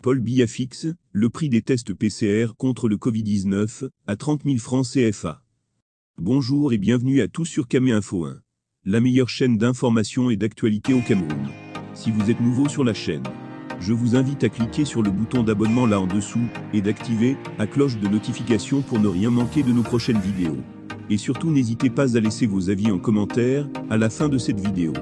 Paul Biya fixe le prix des tests PCR contre le Covid-19 à 30 000 francs CFA. Bonjour et bienvenue à tous sur Camé Info 1, la meilleure chaîne d'information et d'actualité au Cameroun. Si vous êtes nouveau sur la chaîne, je vous invite à cliquer sur le bouton d'abonnement là en dessous et d'activer la cloche de notification pour ne rien manquer de nos prochaines vidéos. Et surtout n'hésitez pas à laisser vos avis en commentaire à la fin de cette vidéo.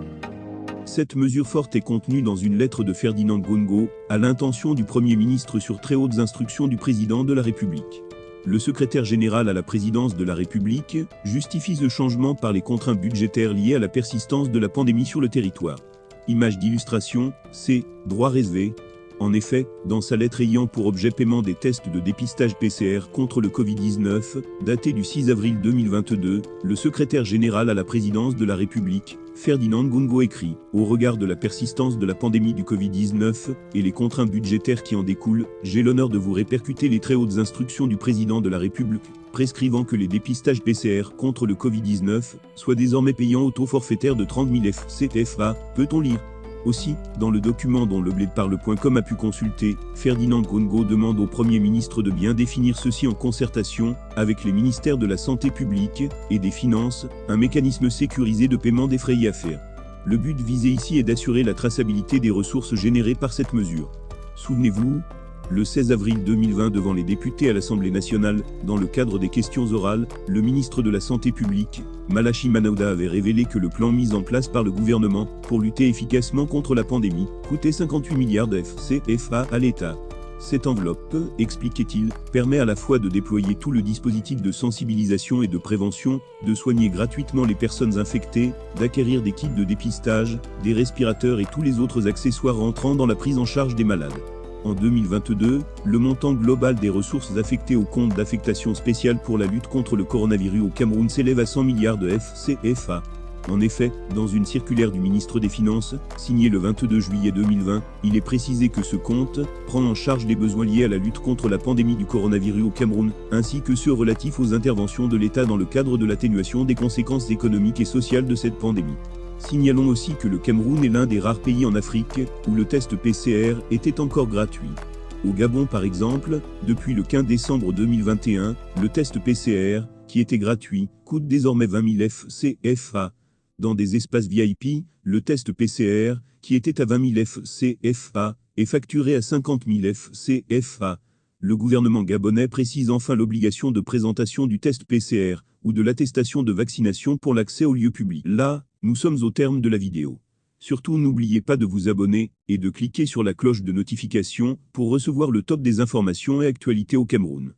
Cette mesure forte est contenue dans une lettre de Ferdinand Ngongo à l'intention du Premier ministre sur très hautes instructions du Président de la République. Le secrétaire général à la présidence de la République justifie ce changement par les contraintes budgétaires liées à la persistance de la pandémie sur le territoire. Image d'illustration, c'est « droit réservé ». En effet, dans sa lettre ayant pour objet paiement des tests de dépistage PCR contre le Covid-19, datée du 6 avril 2022, le secrétaire général à la présidence de la République, Ferdinand Ngongo écrit « Au regard de la persistance de la pandémie du Covid-19 et les contraintes budgétaires qui en découlent, j'ai l'honneur de vous répercuter les très hautes instructions du président de la République, prescrivant que les dépistages PCR contre le Covid-19 soient désormais payants au taux forfaitaire de 30 000 CFA, peut-on lire. Aussi, dans le document dont lebladeparle.com a pu consulter, Ferdinand Ngongo demande au Premier ministre de bien définir ceci en concertation avec les ministères de la Santé publique et des Finances, un mécanisme sécurisé de paiement des frais y afférents. Le but visé ici est d'assurer la traçabilité des ressources générées par cette mesure. Souvenez-vous, le 16 avril 2020 devant les députés à l'Assemblée nationale, dans le cadre des questions orales, le ministre de la Santé publique, Malachi Manauda avait révélé que le plan mis en place par le gouvernement pour lutter efficacement contre la pandémie coûtait 58 milliards de CFA à l'État. Cette enveloppe, expliquait-il, permet à la fois de déployer tout le dispositif de sensibilisation et de prévention, de soigner gratuitement les personnes infectées, d'acquérir des kits de dépistage, des respirateurs et tous les autres accessoires rentrant dans la prise en charge des malades. En 2022, le montant global des ressources affectées au compte d'affectation spéciale pour la lutte contre le coronavirus au Cameroun s'élève à 100 milliards de CFA. En effet, dans une circulaire du ministre des Finances, signée le 22 juillet 2020, il est précisé que ce compte prend en charge les besoins liés à la lutte contre la pandémie du coronavirus au Cameroun, ainsi que ceux relatifs aux interventions de l'État dans le cadre de l'atténuation des conséquences économiques et sociales de cette pandémie. Signalons aussi que le Cameroun est l'un des rares pays en Afrique où le test PCR était encore gratuit. Au Gabon par exemple, depuis le 15 décembre 2021, le test PCR, qui était gratuit, coûte désormais 20 000 CFA. Dans des espaces VIP, le test PCR, qui était à 20 000 CFA, est facturé à 50 000 CFA. Le gouvernement gabonais précise enfin l'obligation de présentation du test PCR ou de l'attestation de vaccination pour l'accès aux lieux publics. Là, nous sommes au terme de la vidéo. Surtout n'oubliez pas de vous abonner et de cliquer sur la cloche de notification pour recevoir le top des informations et actualités au Cameroun.